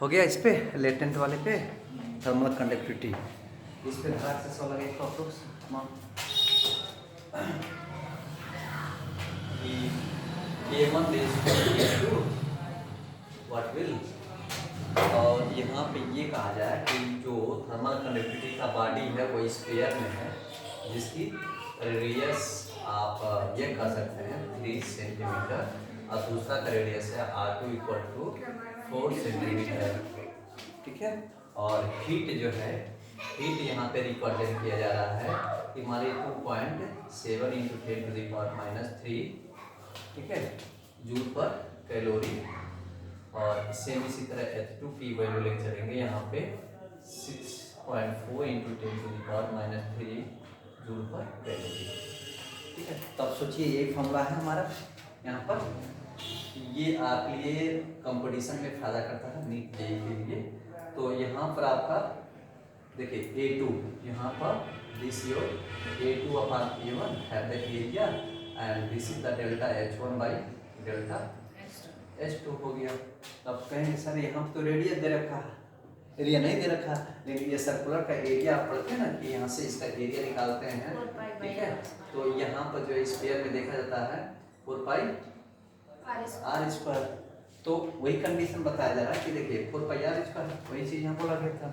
हो गया इस पे लेटेंट वाले पे थर्मल कंडक्टिविटी इस पे धारा से सौ लगे approx K1 K2 what will. और यहाँ पे ये कहा जाए कि जो थर्मल कंडक्टिविटी का बॉडी है वो स्फीयर में है जिसकी रेडियस आप ये कह सकते हैं 3 सेंटीमीटर और दूसरा का रेडियस है R2 = 4 सेंटीमीटर। ठीक है। और हीट जो है हीट यहाँ पे रिप्रेजेंट किया जा रहा है कि हमारे 2.7 × 10⁻³ ठीक है जूल पर कैलोरी। और सेम इसी तरह H2 की वैल्यू लेके चलेंगे यहाँ पे 6.4 × 10⁻³ जूल पर कैलोरी। ठीक है। तब सोचिए ये फॉर्मूला है हमारा यहाँ पर, ये आपके लिए कंपटीशन में फायदा करता है नीट जेईई के लिए। तो यहाँ पर आपका देखिए A2 यहाँ पर this your A2/A1 have the area and this is the delta H1 by delta H2 हो गया। अब कहेंगे सर यहाँ तो रेडियस दे रखा है, एरिया नहीं दे रखा, लेकिन ये सर्कुलर का एरिया आप पढ़ते हैं ना कि यहाँ से इसका एरिया निकालते हैं। ठीक है। तो यहाँ पर जो स्फीयर में देखा जाता है 4πr²। तो वही कंडीशन बताया जा रहा है कि देखिए 4πr², वही चीज यहाँ बोला गया था।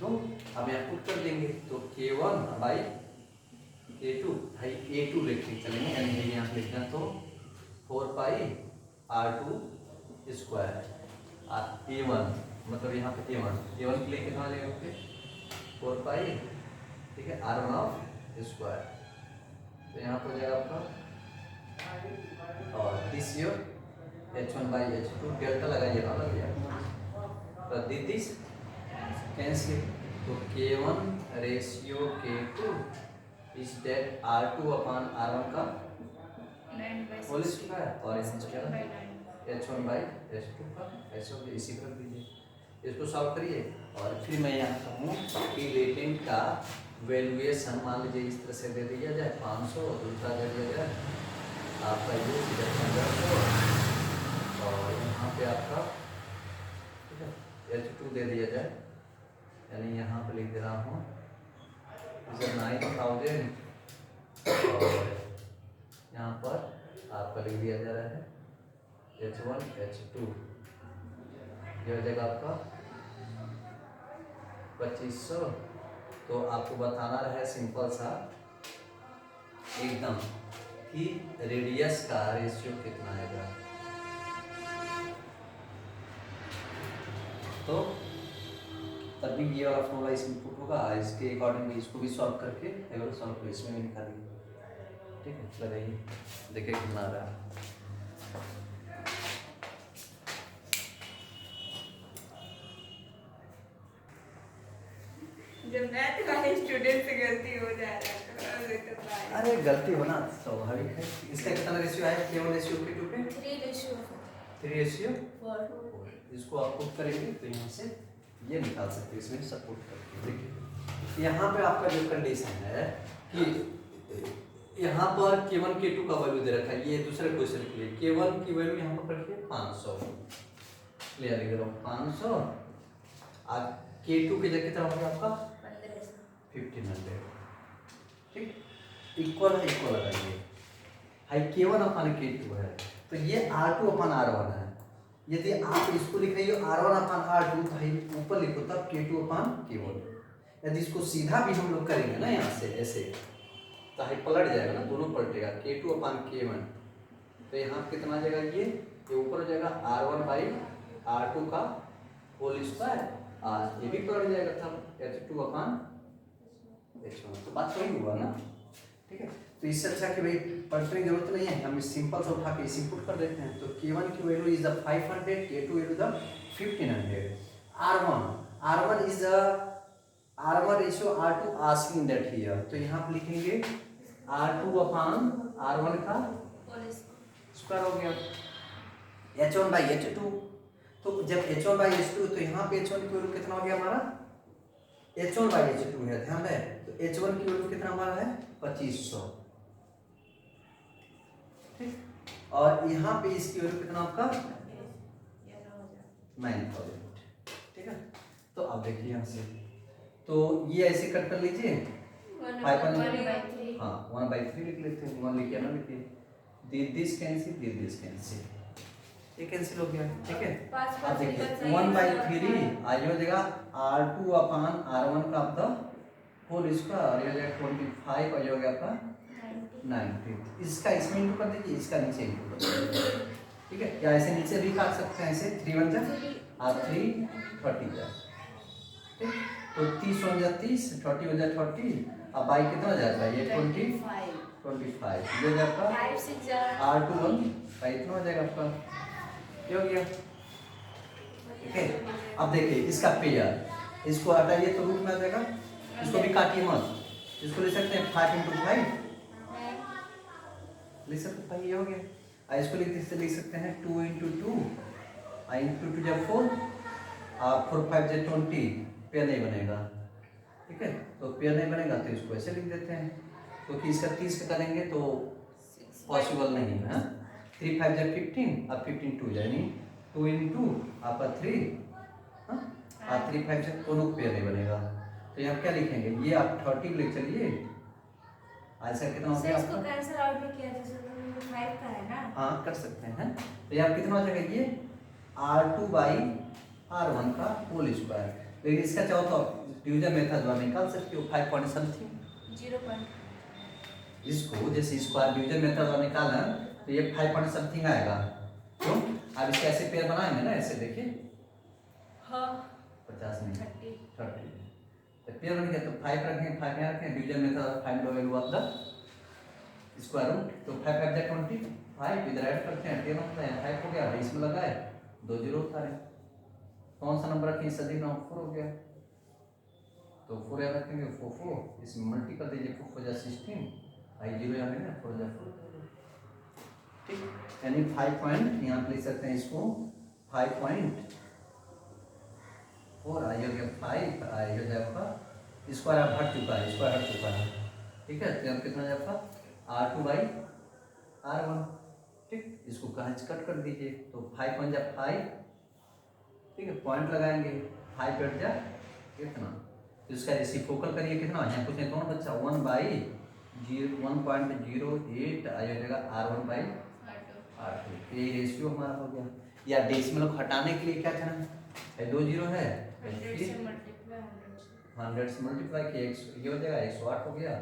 तो अब यहाँ पुट कर देंगे तो K1/A2 भाई A2 लिख चलेंगे यानी यहाँ लिखना तो 4πr² A1 मतलब यहाँ पे A1 के लिए कितना लेंगे 4π ठीक है R1² तो यहाँ पर हो जाएगा आपका और दिस योर H1/H2 डेल्टा लगाइए ना लग जाएगा तो दिस कैंसिल तो K1/K2 इज दैट R2/R1 का होल स्क्वायर और H1/H2 का ऐसे हो इसी पर रख दीजिए। इसको सॉल्व करिए और फिर मैं यहाँ कहूँ कि लेटेंट का वैल्यूएशन मान लीजिए इस तरह से दे दिया जाए 500 और दूसरा दे दिया जाए आपका ये 1500 और यहाँ पे आपका ठीक है H2 दे दिया जाए यानी यहाँ पे लिख दे रहा हूँ 9000 और यहाँ पर आपका लिख दिया जा रहा है H1 H2 ये हो जाएगा आपका 2500। तो आपको बताना रहा है सिंपल सा एकदम कि रेडियस का रेशियो कितना आएगा। तो तभी ये वाला फॉर्मूला इसमें पुट होगा, इसके अकॉर्डिंग इसको भी सॉल्व करके अगर सॉल्व कर इसमें भी निकालिए। ठीक है लगाइए देखिए कितना आ रहा है। जब मैथ वाले स्टूडेंट से गलती हो जाए तो अरे गलती होना स्वाभाविक है। इसका कितना रेशियो आया केवल रेशियो K2 पे 3:4। इसको आप पुट करेंगे तो यहाँ से ये निकाल सकते हैं इसमें सपोर्ट करके। देखिए यहाँ पे आपका जो कंडीशन है कि यहाँ पर K1 K2 का वैल्यू दे रखा है, ये दूसरे क्वेश्चन के लिए K1 की वैल्यू यहाँ पर रखिए 500 क्लियर लिख रहा हूँ 500 और K2 की जगह कितना होगा आपका 1500। ठीक इक्वल है इक्वल लगाइए भाई K1/K2 है तो ये R2/R1 है। यदि आप इसको लिख रही हो R1/R2 भाई ऊपर लिखो तब K2/K1। यदि इसको सीधा भी हम लोग करेंगे ना यहाँ से ऐसे तो भाई पलट जाएगा ना, दोनों पलटेगा K2/K1 तो यहाँ कितना आ जाएगा ये ऊपर हो जाएगा R1/R2 का होल स्क्वायर और ये भी पलट जाएगा तब H2/H1। तो बात वही हुआ ना। ठीक है। तो इससे अच्छा कि भाई पलटने की जरूरत नहीं है, हम सिंपल से उठा के इसी पुट कर देते हैं। तो K1 की value is the 500, K2 is the 1500, R1 is the R1 ratio R2 asking that here. तो यहाँ पे लिखेंगे R2/R1 का स्क्वायर हो गया H1/H2। तो जब H1/H2 तो यहाँ पे H1 की वैल्यू कितना हो गया हमारा H1/H2 है, ध्यान है। तो H1 की वैल्यू कितना हमारा है 2500। ठीक और यहाँ पे इसकी वैल्यू कितना आपका 9000। आप देखिए यहाँ से, तो ये ऐसे कट कर लीजिए, 5 हाँ 1/3 लिख लेते हैं, 1 लिखिए ना, लिखिए दिस कैंसिल, ये कैंसिल हो गया, ठीक है। अब देखिए 1/3 आज हो जाएगा R2 अपान R1 का आपका होल स्क्वायर, और ये हो जाएगा 25 और ये हो गया आपका 90। इसका इसमें इंटू कर दीजिए, इसका नीचे इंटू कर दीजिए, ठीक है। या ऐसे नीचे भी काट सकते हैं, ऐसे 3 1 जा और 3 30 जा, ठीक। तो 30 1 जा 30, 30 1 जा 30, अब बाई कितना हो जाएगा, ये 25 ये हो जाएगा आपका R2 1 बाई इतना हो जाएगा आपका, ये हो गया, ठीक है। अब देखिए इसका पेयर, इसको हटाइए तो रूट में आ जाएगा, इसको भी काटिए मत, इसको ले सकते हैं 5 × 5 लिख सकते हैं, ये हो गया। और इसको लिख सकते हैं 2 × 2 × 2 जब 4 और 4 5 जब 20, पेयर नहीं बनेगा, ठीक है। तो पेयर नहीं बनेगा तो इसको ऐसे लिख देते हैं, क्योंकि इसका 30 का करेंगे तो पॉसिबल नहीं है। 3 5 जब 15 और 15 2 यानी 2 × 2 आपका 3 और 3 5 से कोनो पेयर नहीं बनेगा, तो यहाँ क्या लिखेंगे, ये आप 30 ले चलिए, ऐसा कितना हो गया इसको कैंसिल आउट में किया जैसे तो 5 का है ना, हाँ कर सकते हैं। तो यहाँ कितना हो जाएगा, ये R2 बाई R1 का होल स्क्वायर, लेकिन इसका चाहो तो डिवीजन मेथड द्वारा निकाल सकते हो 5 पॉइंट समथिंग 0. इसको जैसे स्क्वायर डिवीजन मेथड द्वारा निकालना तो ये 5 पॉइंट समथिंग आएगा, क्यों। अब इसके ऐसे पेयर बनाएंगे ना, ऐसे देखिए हाँ 50 नहीं 30, तो पेयर बन गया, तो 5 रखेंगे, 5 यहाँ रखें, division method find the value of the square root, तो 5 5 जा 25, इधर ऐड करते हैं 10 होता है, 5 हो गया, इसमें लगाए 2 0 उतारे, कौन सा नंबर रखें, सदी ना 4 हो गया, तो 4 यहाँ रखेंगे 4 4, इसमें मल्टी कर दीजिए, 4 4 जा 16, आई 0 यहाँ लेंगे 4 जा 4, ठीक। यानी 5 पॉइंट यहाँ पे लिख सकते हैं इसको 5 पॉइंट 4 आई हो गया 5 आई हो जाए आपका स्क्वायर हट चुका है, स्क्वायर हट चुका है, ठीक है। तो कितना है आपका R2 बाई R1, ठीक। इसको कहाँ कट कर दीजिए, तो 5 1 जा 5, ठीक है, पॉइंट लगाएंगे, 5 8 जा कितना, तो इसका रेसिप्रोकल करिए, कितना यहाँ कुछ नहीं, कौन बच्चा 1/1.08 आ जाएगा R1 बाई R2, ये रेशियो हमारा हो गया। या डेसिमल को हटाने के लिए क्या करना है, 2 0 है, 100 से मल्टीप्लाई किया, ये हो जाएगा 108 हो गया,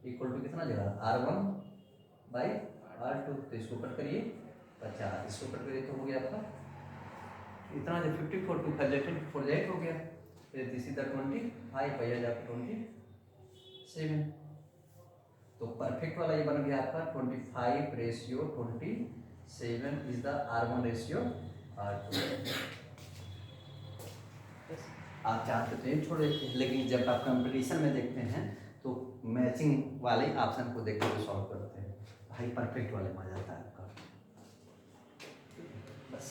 इक्वल टू कितना जगह R1 बाई R2, तो इसको कट करिए 50, इसको कट करिए तो हो गया आपका इतना, जो 54 2 48 हो गया, फिर दिस इज द 25 भैया जाकर 27, तो परफेक्ट वाला ये बन गया आपका 25:27 इज द R1:R2। आप चाहते तो ये छोड़ देते हैं, लेकिन जब आप कंपटीशन में देखते हैं तो मैचिंग वाले ऑप्शन को देख कर सॉल्व करते हैं, भाई परफेक्ट वाले में आ जाता है आपका। बस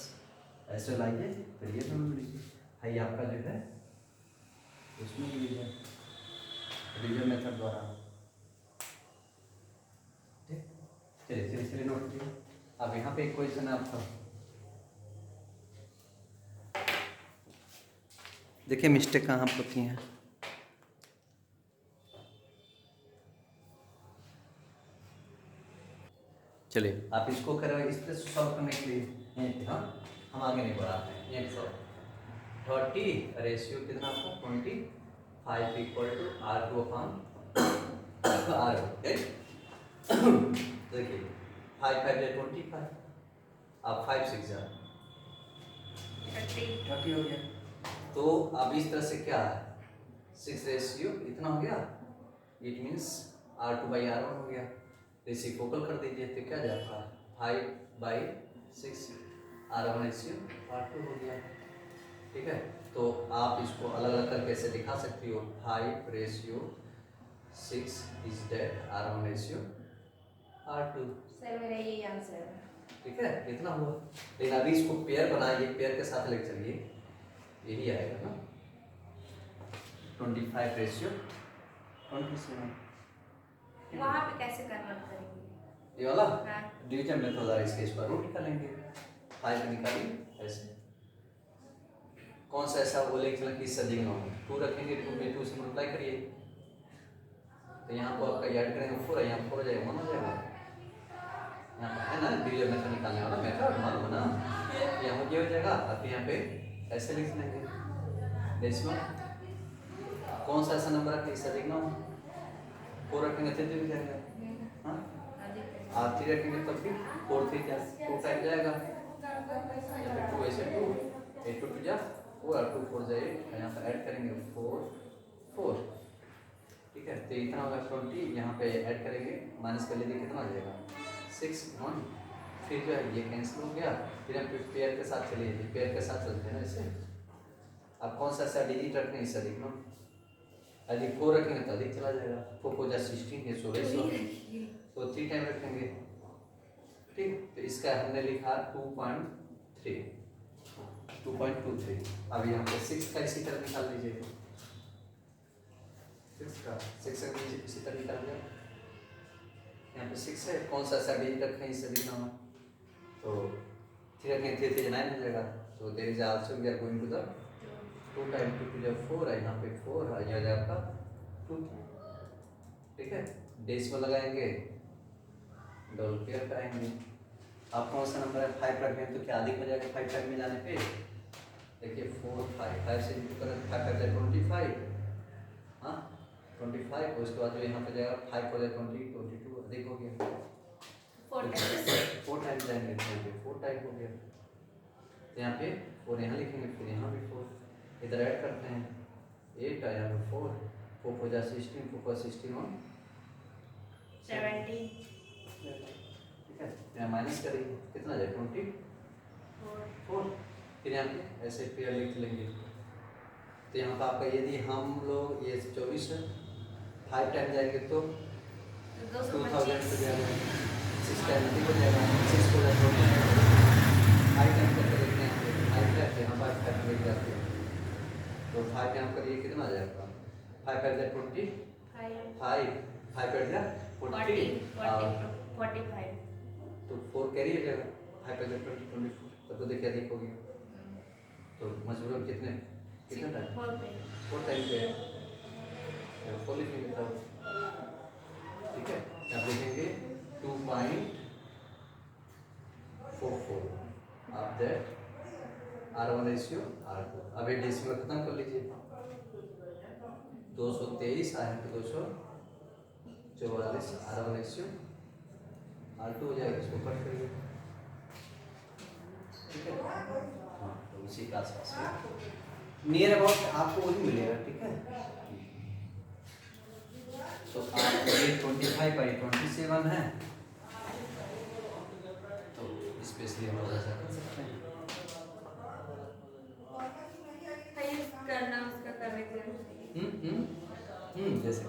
ऐसे लाइए, फिर ये दोनों लीजिए, भाई आपका जो है उसमें लीजिए डिवीजन मेथड द्वारा, ठीक। चलिए नोट कीजिए। अब यहाँ पे एक क्वेश्चन है आपका, देखिए मिस्टेक कहाँ होती हैं। चलिए आप इसको करें, इस पर सॉल्व करने के लिए हाँ हम आगे नहीं बढ़ाते हैं, ये सॉल्व 30 रेशियो कितना आपका 25 equal to R2 upon R1, देखिए 5 5 जा 25, अब 5 6 जा 30 हो गया, तो अब इस तरह से क्या है 6 रेशियो इतना हो गया, it means R2 by R1 हो गया, रेसिप्रोकल कर दीजिए तो क्या जाता है 5/6 R1 रेशियो R2 हो गया, ठीक है। तो आप इसको अलग अलग करके ऐसे दिखा सकती हो, 5/6 इज दैट R1:R2। सर मेरा यही आंसर है, ठीक है, इतना हुआ, लेकिन अभी इसको पेयर बनाइए, पेयर के साथ लेकर चलिए, यही आएगा ना 25/27। वहाँ पे कैसे कन्वर्ट करेंगे, ये वाला हाँ। डिवीजन मेथड द्वारा इसके स्क्वायर रूट निकालेंगे, 5 निकालिए ऐसे, कौन सा ऐसा बोले कि इससे अधिक ना हो? 2 रखेंगे, 2 में 2 से मल्टीप्लाई करिए, तो यहाँ पर आपका ऐड करेंगे 4 है, यहाँ 4 हो जाएगा 1 हो जाएगा। यहाँ पर है ना डिवीजन मेथड निकालने वाला मेथड मालूम है ना, यहाँ ये हो जाएगा। अब यहाँ पे ऐसे लिख लेंगे डेसिमल, कौन सा ऐसा नंबर रखें इससे अधिक ना हो? 4 रखेंगे तो हो जाएगा, हाँ। आप 3 रखेंगे तब भी 4 3 क्या 2 टाइम जाएगा, 2 ऐसे 2 8 2 जा 4 और 2 4 जाए, यहाँ पर ऐड करेंगे 4 4, ठीक है। तो इतना होगा 20, यहाँ पे ऐड करेंगे माइनस कर लीजिए, कितना हो जाएगा 6 1, फिर जो है ये कैंसिल हो गया। फिर हम पेयर के साथ चलिए, पेयर के साथ चलते हैं ना इसे। अब कौन सा ऐसा डिजिट रखने इससे अधिक ना, यदि 4 रखेंगे तो अधिक चला जाएगा, 4 4 16 है 16, तो 3 टाइम रखेंगे, ठीक। तो इसका हमने लिखा 2.3 2.23। अब यहाँ पे 6 का इसी तरह निकाल लीजिए, 6 का इसी तरह निकाल लिया। यहाँ पे 6 है, कौन सा ऐसा डिजिट रखें इससे अधिक ना हो, तो 3 रखें 3 3 9 हो जाएगा। तो there is also we are going to the 2 time 2 2 4 है, यहाँ पे 4 है, ये हो जाएगा आपका 2, ठीक है। डेसिमल लगाएंगे, डबल पेयर कराएंगे। आप कौन सा नंबर है 5 रख दें तो क्या अधिक हो जाएगा 5 टाइम में जाने पे, देखिए 4 5 5 से इंटू करें 5 5 जाए 25, हाँ 25। उसके बाद जो यहाँ पे जाएगा 5 हो जाए 20 22 अधिक हो गया, 4 टाइम जाएंगे, 4 टाइम हो गया। तो यहाँ पे 4 यहाँ लिखेंगे, फिर यहाँ भी 4 इधर ऐड करते हैं, 8 आया 4 4 हो जाए 16 4 4 16 1 70, ठीक है। यहाँ माइनस करेंगे, कितना जाए 24। फिर यहाँ पे ऐसे पेयर लिख लेंगे, तो यहाँ पर आपका यदि हम लोग ये 24 है 5 टाइम जाएंगे तो 2000 हो जाएगा, 6 टाइम अधिक हो जाएगा, 6 हो जाए 5 टाइम करके देखते हैं, 5 टाइम यहाँ 5 टाइम लेके जाते हैं, तो 5 टाइम करिए कितना आ जाएगा 5 5 जाए 20 5 5 कर दिया 40 45, तो 4 कैरी हो जाएगा, 5 5 जाए 20 24, तब तो देखिए अधिक हो गया। तो मजबूरन कितने टाइम 4 टाइम पे 4 लिखेंगे तब, ठीक है। अब लिखेंगे 2.44 आप दैट R1 रेशियो R2। अब ये डेसिमल खत्म कर लीजिए, 223 आए तो 244 R1 रेशियो R2 हो जाएगा, इसको कट करिए, ठीक है। हाँ तो उसी के आसपास नियर अबाउट आपको वही मिलेगा, ठीक है। तो आपको ये 25 बाई 27 है, तो स्पेशली हम लोग ऐसा कर सकते हैं। करना उसका करने के लिए जैसे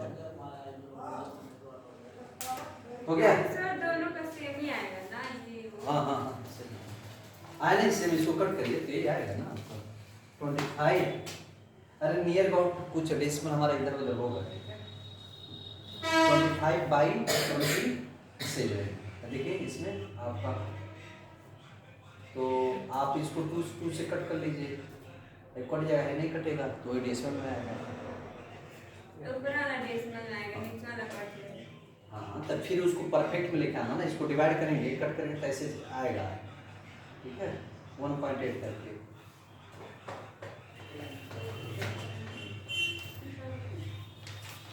हो गया सर, दोनों का सेम ही आएगा ना ये? हाँ आया नहीं, सेम इसको कट करिए तो ये आएगा ना 25। अरे नियर अबाउट कुछ डेसिमल हमारा इधर उधर होगा, 25 बाई 27 देखिए इसमें आपका, तो आप इसको 2 से कट कर लीजिए, कट जाएगा, नहीं कटेगा तो ये डेसिमल में आएगा। ऊपर वाला डेसिमल में आएगा, नीचे वाला कट जाएगा। हाँ तब फिर उसको परफेक्ट में लेके आना ना, इसको डिवाइड करेंगे, कट करेंगे तो ऐसे आएगा, ठीक है 1.8 करके।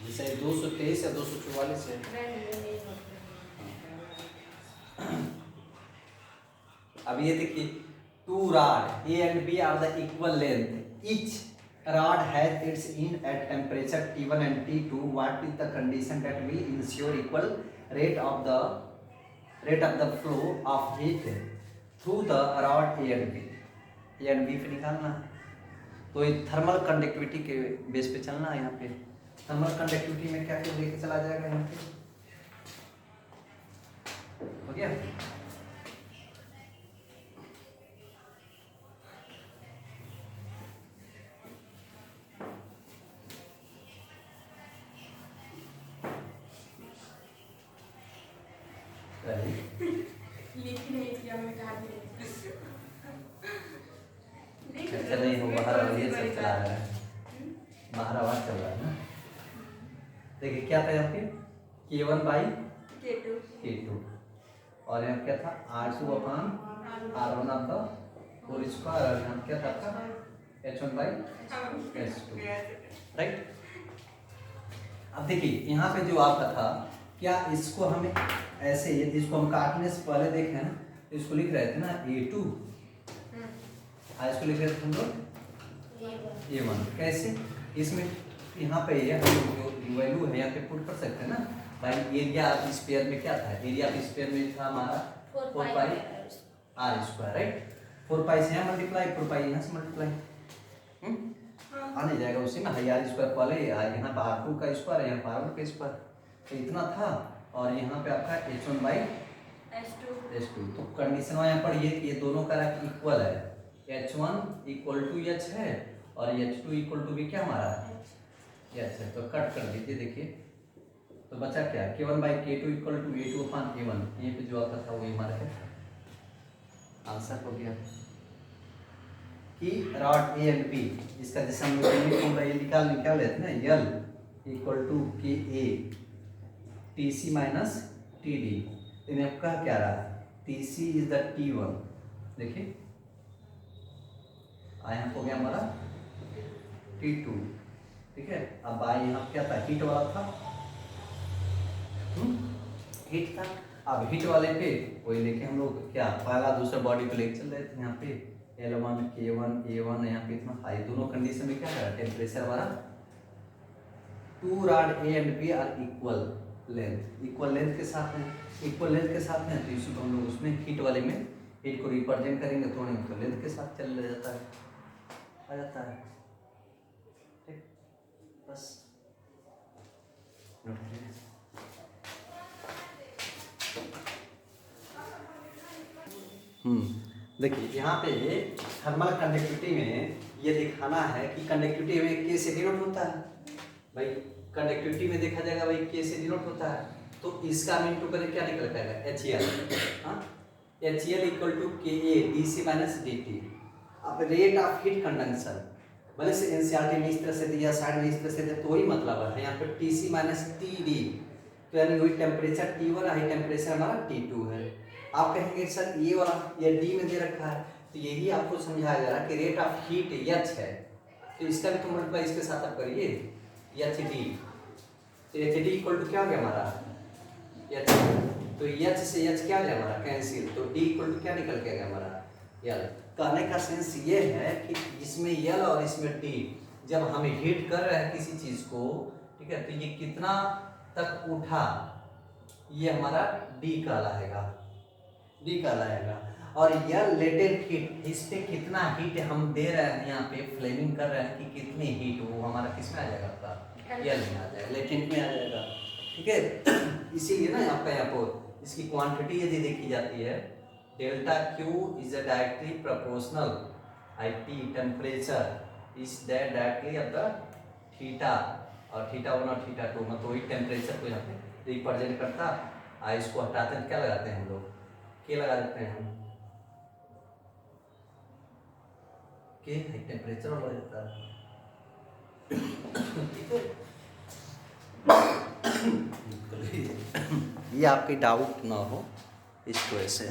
जैसे 223 या 244 है। अब ये देखिए 2 rod A and B are the equal length. Each rod has its end at temperature T1 and T2. What is the condition that will ensure equal rate of the flow of heat through the rod A and B? A and B पे निकालना, तो ये thermal conductivity के base पे चलना है। यहाँ पे थर्मल कंडक्टिविटी में क्या क्या लेके चला जाएगा, यहाँ पे हो गया। नहीं हो बाहर बढ़िया सब चला रहा है, बाहर आवाज चल रहा है ना। देखिए क्या था यहाँ पे K1 बाई K2 और यहाँ क्या था R2 upon R1 of the whole square और यहाँ क्या था आपका H1 बाई H2, राइट। अब देखिए यहाँ पे जो आपका था क्या इसको हमें ऐसे ये इसको हम काटने से पहले देखे ना तो इसको लिख रहे थे ना A2, इसको लिख रहे थे हम लोग A1। कैसे इसमें यहाँ पे ये हम लोग जो वैल्यू है यहाँ पे पुट कर सकते हैं ना भाई। एरिया ऑफ स्फीयर में क्या था, एरिया ऑफ स्फीयर में था हमारा 4 पाई R स्क्वायर, राइट। 4 पाई से यहाँ मल्टीप्लाई, 4 पाई यहाँ से मल्टीप्लाई आने जाएगा उसी में। हाई R स्क्वायर पहले यहाँ पर R2 का स्क्वायर यहाँ पर R1 का स्क्वायर, तो इतना था। और यहाँ पे आपका H1 बाई H2, तो कंडीशन यहाँ पर ये कि ये दोनों का इक्वल है, H1 इक्वल टू H है और H2 इक्वल टू भी क्या हमारा H है। तो कट कर दीजिए, देखिए तो बचा क्या K1 by K2 equal to A2 upon A1। ये पे जो आता था वो हमारा है आंसर हो गया कि रॉड A एंड B इसका जैसे हम लोग ये निकाल लेते हैं ना L equal to KA TC minus TD। इन्हें आपका क्या रहा TC इज द T1, देखिए यहाँ हो गया हमारा T2, ठीक है। अब यहाँ क्या था हीट वाला था, हीट था। अब हीट वाले पे वही लेके हम लोग क्या पहला दूसरा बॉडी को लेके चल रहे थे। यहाँ पे L1 K1 A1 यहाँ पे इतना हाई, दोनों कंडीशन में क्या है टेम्परेचर हमारा 2 rod A and B are equal length के साथ है, इक्वल लेंथ के साथ है। तो इसी को हम लोग उसमें हीट वाले में हीट को रिप्रेजेंट करेंगे तो इक्वल लेंथ के साथ चल जाता है, आ जाता है, ठीक। बस देखिए यहाँ पे थर्मल कंडक्टिविटी में ये दिखाना है कि कंडक्टिविटी में K से डिनोट होता है भाई। कंडक्टिविटी में देखा जाएगा भाई K से डिनोट होता है, तो इसका मीन टू करें क्या निकल पाएगा HEL, HEL equal to KA DC minus DT। अब रेट ऑफ हीट कंडक्शन भले से एनसीईआरटी में इस तरह से दिया, साइड में इस तरह से दिया, तो वही मतलब है यहाँ पे TC माइनस TD, तो यानी वही टेम्परेचर T1 हाई टेम्परेचर हमारा T2 है। आप कहेंगे सर ये वाला ये D में दे रखा है, तो यही आपको समझाया जा रहा है कि रेट ऑफ हीट H है, तो इसका भी तो मल्टीप्लाई इसके साथ आप करिए HD, तो HD इक्वल टू क्या हो गया हमारा H, तो H से H क्या हो गया हमारा कैंसिल, तो D इक्वल टू क्या निकल के गया हमारा L। कहने का सेंस ये है कि इसमें L और इसमें D जब हम हीट कर रहे हैं किसी चीज को, ठीक है, तो ये कितना तक उठा ये हमारा D कहलाएगा, D कहलाएगा। और यह लेटेंट हीट, इस पे कितना हीट हम दे रहे हैं, यहाँ पे फ्लेमिंग कर रहे हैं कि कितनी हीट, वो हमारा किस में आ जाएगा आपका L में आ जाएगा, लेटेंट में आ जाएगा, ठीक है। इसीलिए ना आपका यहाँ पर इसकी क्वांटिटी यदि देखी जाती है delta Q is a directly proportional IP temperature is that directly of the theta, और थीटा 1 और थीटा 2 मतलब वही टेम्परेचर को यहाँ पे रिप्रेजेंट करता है। इसको हटाते हैं क्या लगाते हैं हम लोग K लगा देते हैं हम, K हाई टेम्परेचर हो जाता है, ठीक है। ये आपकी डाउट ना हो इस वजह से।